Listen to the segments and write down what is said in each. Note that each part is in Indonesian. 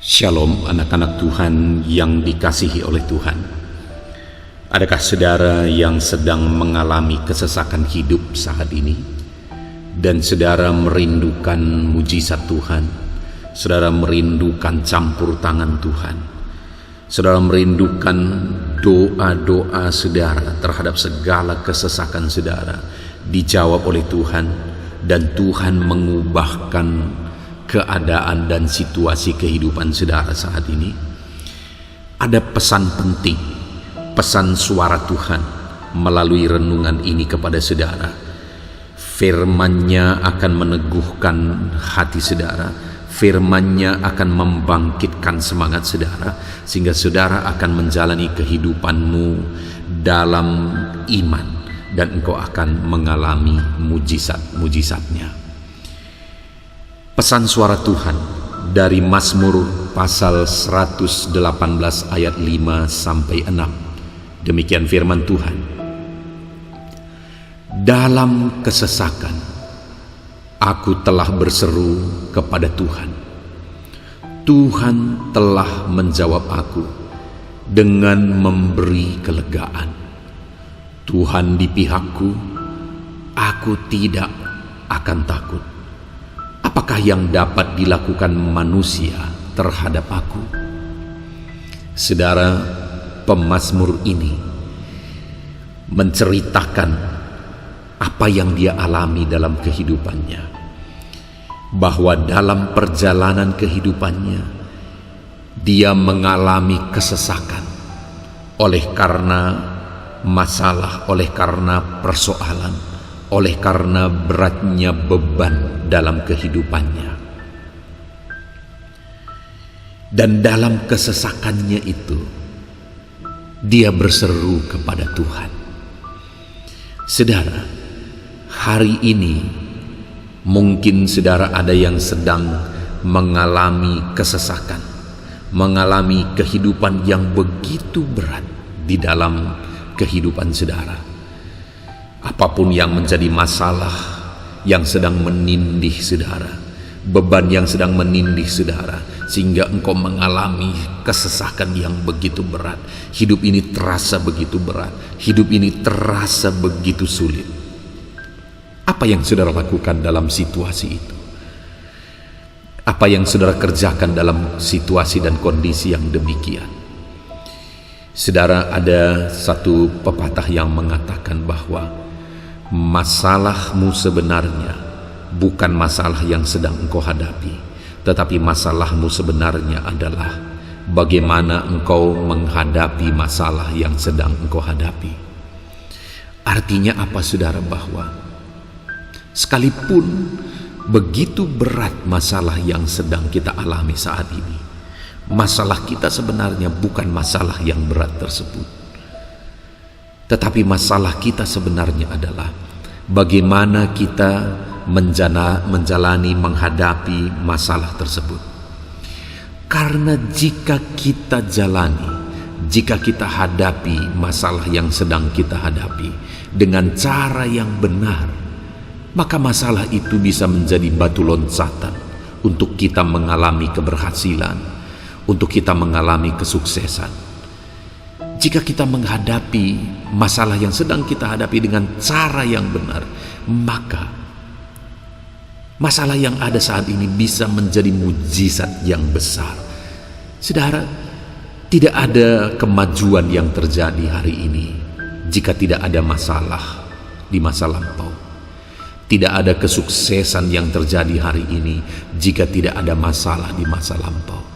Shalom anak-anak Tuhan yang dikasihi oleh Tuhan. Adakah saudara yang sedang mengalami kesesakan hidup saat ini? Dan saudara merindukan mujizat Tuhan. Saudara merindukan campur tangan Tuhan. Saudara merindukan doa-doa saudara terhadap segala kesesakan saudara dijawab oleh Tuhan, dan Tuhan mengubahkan keadaan dan situasi kehidupan saudara saat ini. Ada pesan penting, pesan suara Tuhan melalui renungan ini kepada saudara. Firman-Nya akan meneguhkan hati saudara, firman-Nya akan membangkitkan semangat saudara, sehingga saudara akan menjalani kehidupanmu dalam iman, dan engkau akan mengalami mujizat-mujizatnya. Pesan suara Tuhan dari Mazmur pasal 118 ayat 5 sampai 6. Demikian firman Tuhan. Dalam kesesakan aku telah berseru kepada Tuhan. Tuhan telah menjawab aku dengan memberi kelegaan. Tuhan di pihakku, aku tidak akan takut. Apakah yang dapat dilakukan manusia terhadap aku? Saudara, pemazmur ini menceritakan apa yang dia alami dalam kehidupannya, bahwa dalam perjalanan kehidupannya dia mengalami kesesakan oleh karena masalah, oleh karena persoalan, oleh karena beratnya beban dalam kehidupannya. Dan dalam kesesakannya itu dia berseru kepada Tuhan. Saudara, hari ini mungkin saudara ada yang sedang mengalami kesesakan, mengalami kehidupan yang begitu berat di dalam kehidupan saudara. Apapun yang menjadi masalah yang sedang menindih saudara, beban yang sedang menindih saudara, sehingga engkau mengalami kesesakan yang begitu berat. Hidup ini terasa begitu berat, hidup ini terasa begitu sulit. Apa yang saudara lakukan dalam situasi itu? Apa yang saudara kerjakan dalam situasi dan kondisi yang demikian? Saudara, ada satu pepatah yang mengatakan bahwa masalahmu sebenarnya bukan masalah yang sedang engkau hadapi, tetapi masalahmu sebenarnya adalah bagaimana engkau menghadapi masalah yang sedang engkau hadapi. Artinya apa saudara? Bahwa sekalipun begitu berat masalah yang sedang kita alami saat ini, masalah kita sebenarnya bukan masalah yang berat tersebut. Tetapi masalah kita sebenarnya adalah bagaimana kita menjalani, menghadapi masalah tersebut. Karena jika kita jalani, jika kita hadapi masalah yang sedang kita hadapi dengan cara yang benar, maka masalah itu bisa menjadi batu loncatan untuk kita mengalami keberhasilan, untuk kita mengalami kesuksesan. Jika kita menghadapi masalah yang sedang kita hadapi dengan cara yang benar, maka masalah yang ada saat ini bisa menjadi mujizat yang besar. Saudara, tidak ada kemajuan yang terjadi hari ini jika tidak ada masalah di masa lampau. Tidak ada kesuksesan yang terjadi hari ini jika tidak ada masalah di masa lampau.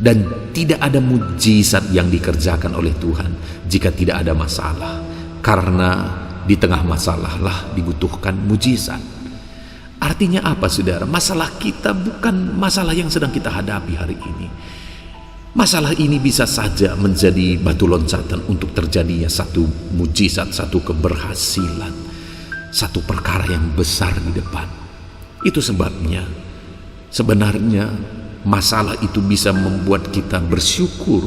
Dan tidak ada mujizat yang dikerjakan oleh Tuhan jika tidak ada masalah. Karena di tengah masalah lah dibutuhkan mujizat. Artinya apa saudara? Masalah kita bukan masalah yang sedang kita hadapi hari ini. Masalah ini bisa saja menjadi batu loncatan untuk terjadinya satu mujizat, satu keberhasilan, satu perkara yang besar di depan. Itu sebabnya sebenarnya masalah itu bisa membuat kita bersyukur,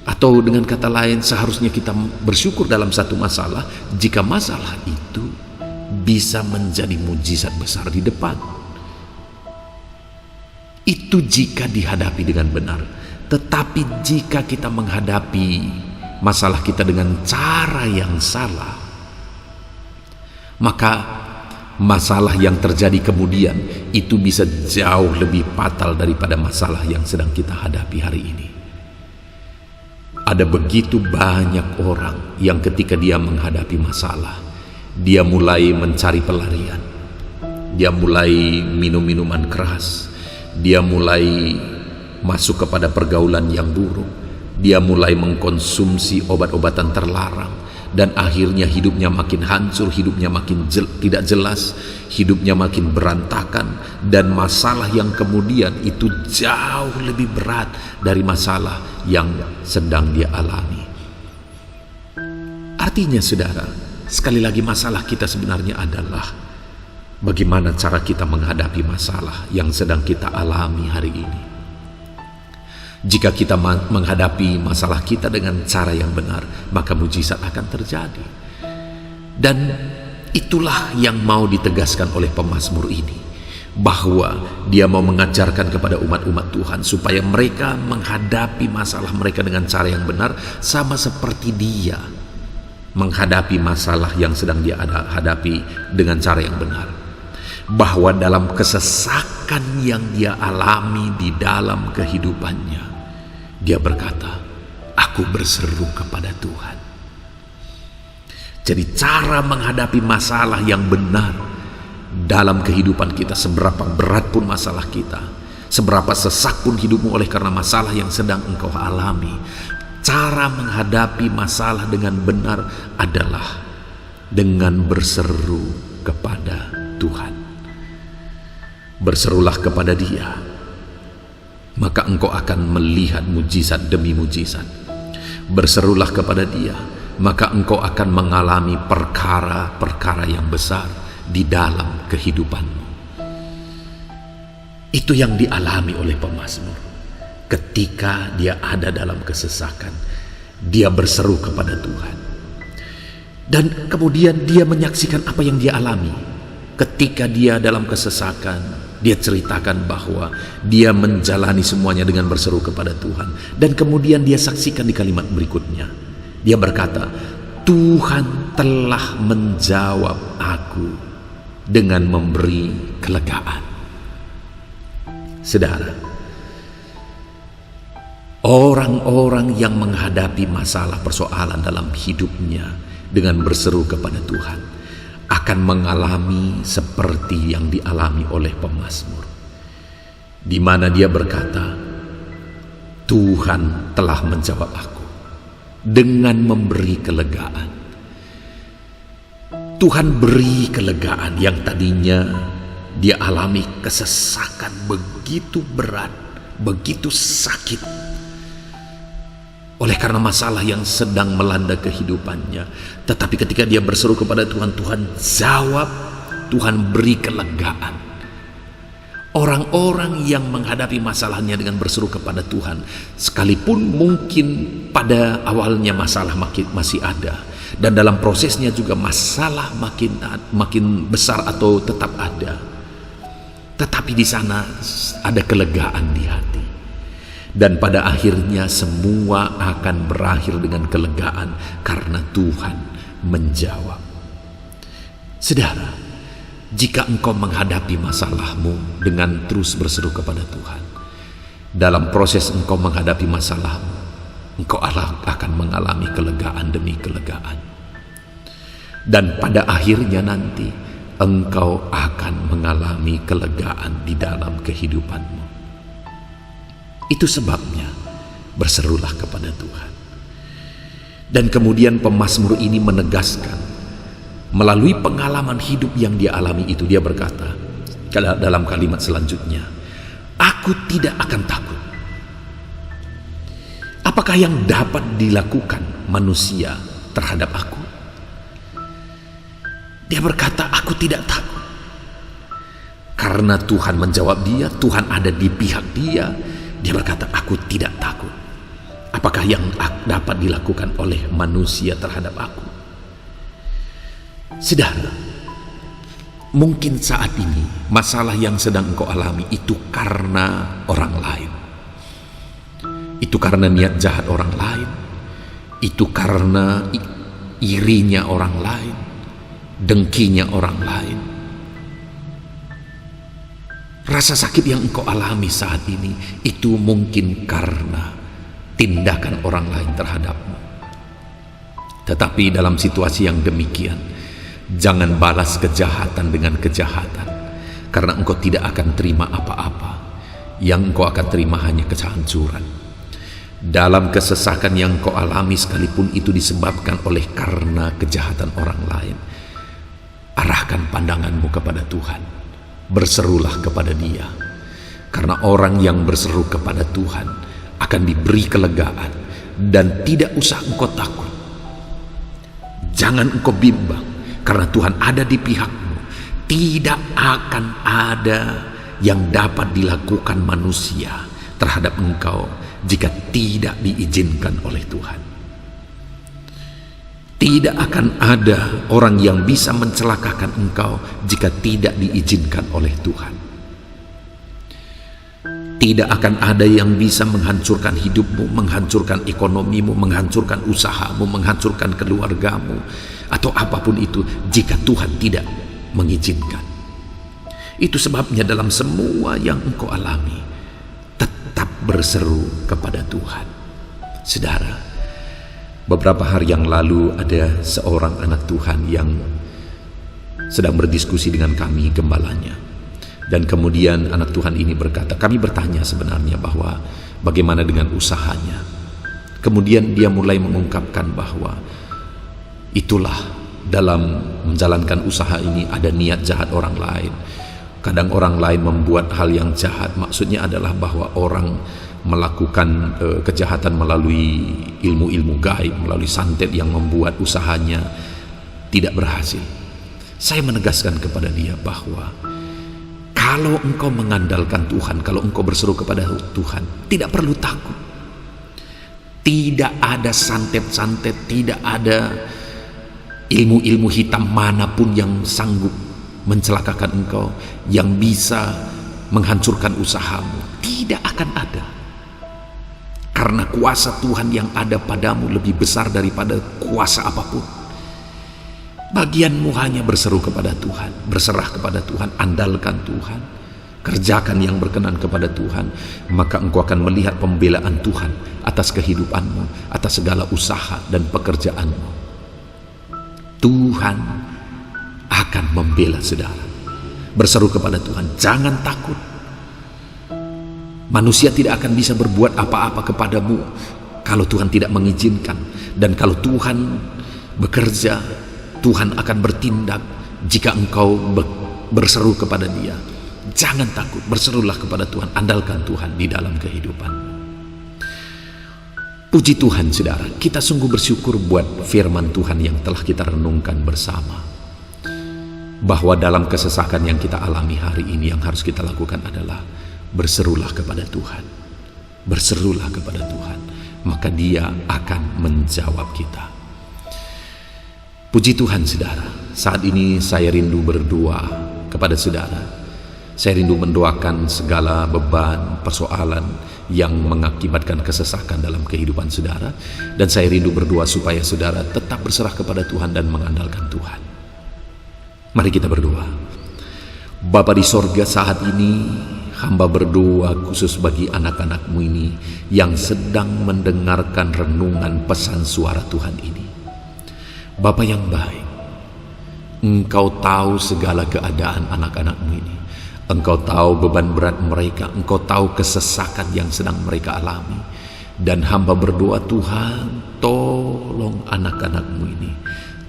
atau dengan kata lain seharusnya kita bersyukur dalam satu masalah jika masalah itu bisa menjadi mujizat besar di depan. Itu jika dihadapi dengan benar. Tetapi jika kita menghadapi masalah kita dengan cara yang salah, maka masalah yang terjadi kemudian itu bisa jauh lebih fatal daripada masalah yang sedang kita hadapi hari ini. Ada begitu banyak orang yang ketika dia menghadapi masalah, dia mulai mencari pelarian. Dia mulai minum minuman keras. Dia mulai masuk kepada pergaulan yang buruk. Dia mulai mengkonsumsi obat-obatan terlarang. Dan akhirnya hidupnya makin hancur, hidupnya makin tidak jelas, hidupnya makin berantakan. Dan masalah yang kemudian itu jauh lebih berat dari masalah yang sedang dia alami. Artinya saudara, sekali lagi masalah kita sebenarnya adalah bagaimana cara kita menghadapi masalah yang sedang kita alami hari ini. Jika kita menghadapi masalah kita dengan cara yang benar, maka mujizat akan terjadi. Dan itulah yang mau ditegaskan oleh pemazmur ini, bahwa dia mau mengajarkan kepada umat-umat Tuhan supaya mereka menghadapi masalah mereka dengan cara yang benar, sama seperti dia menghadapi masalah yang sedang dia hadapi dengan cara yang benar. Bahwa dalam kesesakan yang dia alami di dalam kehidupannya, dia berkata, aku berseru kepada Tuhan. Jadi cara menghadapi masalah yang benar dalam kehidupan kita, seberapa berat pun masalah kita, seberapa sesak pun hidupmu oleh karena masalah yang sedang engkau alami, cara menghadapi masalah dengan benar adalah dengan berseru kepada Tuhan. Berserulah kepada Dia, maka engkau akan melihat mujizat demi mujizat. Berserulah kepada Dia, maka engkau akan mengalami perkara-perkara yang besar di dalam kehidupanmu. Itu yang dialami oleh pemazmur. Ketika dia ada dalam kesesakan, dia berseru kepada Tuhan. Dan kemudian dia menyaksikan apa yang dia alami. Ketika dia dalam kesesakan, dia ceritakan bahwa dia menjalani semuanya dengan berseru kepada Tuhan. Dan kemudian dia saksikan di kalimat berikutnya. Dia berkata, Tuhan telah menjawab aku dengan memberi kelegaan. Saudara, orang-orang yang menghadapi masalah persoalan dalam hidupnya dengan berseru kepada Tuhan akan mengalami seperti yang dialami oleh pemazmur, di mana dia berkata, Tuhan telah menjawab aku dengan memberi kelegaan. Tuhan beri kelegaan yang tadinya dia alami kesesakan begitu berat, begitu sakit oleh karena masalah yang sedang melanda kehidupannya. Tetapi ketika dia berseru kepada Tuhan, Tuhan jawab, Tuhan beri kelegaan. Orang-orang yang menghadapi masalahnya dengan berseru kepada Tuhan, sekalipun mungkin pada awalnya masalah masih ada, dan dalam prosesnya juga masalah makin besar atau tetap ada, tetapi di sana ada kelegaan di hati. Dan pada akhirnya semua akan berakhir dengan kelegaan karena Tuhan menjawab. Saudara, jika engkau menghadapi masalahmu dengan terus berseru kepada Tuhan, dalam proses engkau menghadapi masalahmu, engkau akan mengalami kelegaan demi kelegaan. Dan pada akhirnya nanti engkau akan mengalami kelegaan di dalam kehidupanmu. Itu sebabnya berserulah kepada Tuhan. Dan kemudian pemazmur ini menegaskan melalui pengalaman hidup yang dia alami itu, dia berkata dalam kalimat selanjutnya, aku tidak akan takut. Apakah yang dapat dilakukan manusia terhadap aku? Dia berkata, aku tidak takut. Karena Tuhan menjawab dia, Tuhan ada di pihak dia. Dia berkata, aku tidak takut. Apakah yang dapat dilakukan oleh manusia terhadap aku? Saudara, Mungkin saat ini masalah yang sedang engkau alami itu karena orang lain. Itu karena niat jahat orang lain. Itu karena irinya orang lain, dengkinya orang lain. Rasa sakit yang engkau alami saat ini itu mungkin karena tindakan orang lain terhadapmu. Tetapi dalam situasi yang demikian, jangan balas kejahatan dengan kejahatan, karena engkau tidak akan terima apa-apa. Yang engkau akan terima hanya kehancuran. Dalam kesesakan yang engkau alami, sekalipun itu disebabkan oleh karena kejahatan orang lain, arahkan pandanganmu kepada Tuhan. Berserulah kepada Dia, karena orang yang berseru kepada Tuhan akan diberi kelegaan, dan tidak usah engkau takut. Jangan engkau bimbang, karena Tuhan ada di pihakmu. Tidak akan ada yang dapat dilakukan manusia terhadap engkau jika tidak diizinkan oleh Tuhan. Tidak akan ada orang yang bisa mencelakakan engkau jika tidak diizinkan oleh Tuhan. Tidak akan ada yang bisa menghancurkan hidupmu, menghancurkan ekonomimu, menghancurkan usahamu, menghancurkan keluargamu, atau apapun itu jika Tuhan tidak mengizinkan. Itu sebabnya dalam semua yang engkau alami, tetap berseru kepada Tuhan. Saudara, beberapa hari yang lalu ada seorang anak Tuhan yang sedang berdiskusi dengan kami, gembalanya. Dan kemudian anak Tuhan ini berkata, kami bertanya sebenarnya bahwa bagaimana dengan usahanya. Kemudian dia mulai mengungkapkan bahwa itulah dalam menjalankan usaha ini ada niat jahat orang lain. Kadang orang lain membuat hal yang jahat, maksudnya adalah bahwa orang melakukan kejahatan melalui ilmu-ilmu gaib, melalui santet yang membuat usahanya tidak berhasil. Saya menegaskan kepada dia bahwa kalau engkau mengandalkan Tuhan, kalau engkau berseru kepada Tuhan, tidak perlu takut. Tidak ada santet-santet, tidak ada ilmu-ilmu hitam manapun yang sanggup mencelakakan engkau, yang bisa menghancurkan usahamu. Tidak akan ada. Karena kuasa Tuhan yang ada padamu lebih besar daripada kuasa apapun. Bagianmu hanya berseru kepada Tuhan, berserah kepada Tuhan, andalkan Tuhan, kerjakan yang berkenan kepada Tuhan, maka engkau akan melihat pembelaan Tuhan atas kehidupanmu, atas segala usaha dan pekerjaanmu. Tuhan akan membela saudara. Berseru kepada Tuhan, jangan takut. Manusia tidak akan bisa berbuat apa-apa kepadamu kalau Tuhan tidak mengizinkan. Dan kalau Tuhan bekerja, Tuhan akan bertindak jika engkau berseru kepada Dia. Jangan takut, berserulah kepada Tuhan, andalkan Tuhan di dalam kehidupan. Puji Tuhan saudara, kita sungguh bersyukur buat firman Tuhan yang telah kita renungkan bersama. Bahwa dalam kesesakan yang kita alami hari ini, yang harus kita lakukan adalah berserulah kepada Tuhan. Berserulah kepada Tuhan, maka Dia akan menjawab kita. Puji Tuhan saudara, saat ini saya rindu berdoa kepada saudara. Saya rindu mendoakan segala beban, persoalan yang mengakibatkan kesesakan dalam kehidupan saudara. Dan saya rindu berdoa supaya saudara tetap berserah kepada Tuhan dan mengandalkan Tuhan. Mari kita berdoa. Bapa di sorga, saat ini hamba berdoa khusus bagi anak-anak-Mu ini yang sedang mendengarkan renungan pesan suara Tuhan ini. Bapa yang baik, Engkau tahu segala keadaan anak-anak-Mu ini. Engkau tahu beban berat mereka, Engkau tahu kesesakan yang sedang mereka alami. Dan hamba berdoa, Tuhan, tolong anak-anak-Mu ini.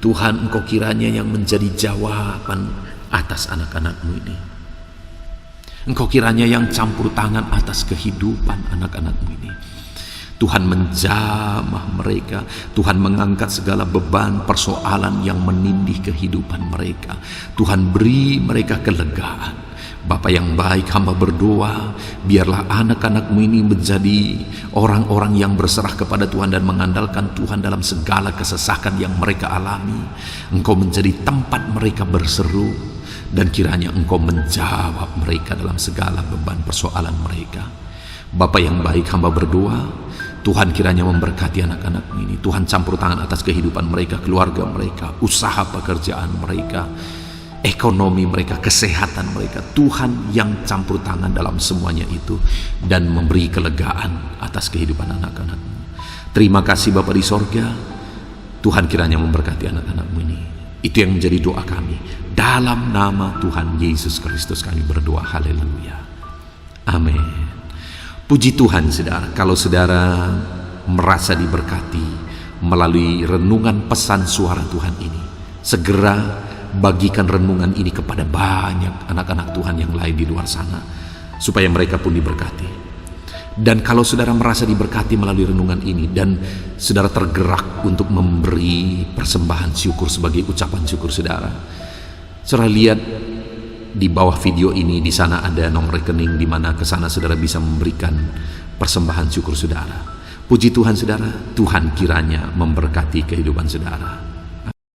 Tuhan, Engkau kiranya yang menjadi jawaban atas anak-anak-Mu ini. Engkau kiranya yang campur tangan atas kehidupan anak-anak-Mu ini. Tuhan menjamah mereka, Tuhan mengangkat segala beban persoalan yang menindih kehidupan mereka. Tuhan beri mereka kelegaan. Bapa yang baik, hamba berdoa, biarlah anak-anak-Mu ini menjadi orang-orang yang berserah kepada Tuhan dan mengandalkan Tuhan dalam segala kesesakan yang mereka alami. Engkau menjadi tempat mereka berseru, dan kiranya Engkau menjawab mereka dalam segala beban persoalan mereka. Bapa yang baik, hamba berdoa, Tuhan kiranya memberkati anak-anak ini. Tuhan campur tangan atas kehidupan mereka, keluarga mereka, usaha pekerjaan mereka, ekonomi mereka, kesehatan mereka. Tuhan yang campur tangan dalam semuanya itu dan memberi kelegaan atas kehidupan anak-anak. Terima kasih Bapa di sorga. Tuhan kiranya memberkati anak-anak-Mu ini. Itu yang menjadi doa kami. Dalam nama Tuhan Yesus Kristus kami berdoa. Haleluya. Amin. Puji Tuhan saudara, kalau saudara merasa diberkati melalui renungan pesan suara Tuhan ini, segera bagikan renungan ini kepada banyak anak-anak Tuhan yang lain di luar sana, supaya mereka pun diberkati. Dan kalau saudara merasa diberkati melalui renungan ini dan saudara tergerak untuk memberi persembahan syukur sebagai ucapan syukur saudara lihat di bawah video ini, di sana ada nomor rekening di mana ke sana saudara bisa memberikan persembahan syukur saudara. Puji Tuhan saudara, Tuhan kiranya memberkati kehidupan saudara.